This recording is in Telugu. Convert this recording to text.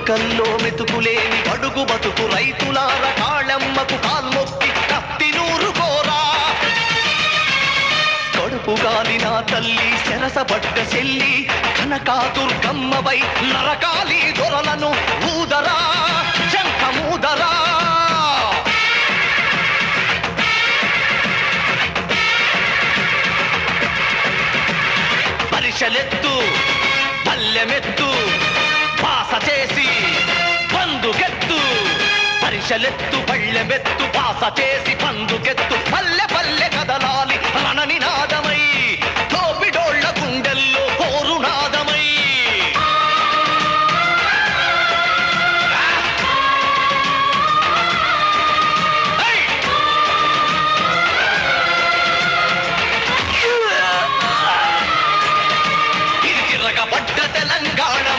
చుక్కల్లో మెతుకులేని బడుగు బతుకు రైతులార కాళమ్మకు కాల్మొక్కి కత్తి నూరుకోరా. కడుపు గాలిన తల్లి శరసబడ్డ చెల్లి కనకాదుర్గమ్మవై నరకాలి దొరలను ఊదరా శంఖమూదరా. పరిశలెత్తు పల్లెమెత్తు పాస చేసి పందుకెత్తు. పరిశలెత్తు పళ్ళెమెత్తు పాస చేసి పందుకెత్తు. పల్లె పల్లె కదలాలి రణనినాదమై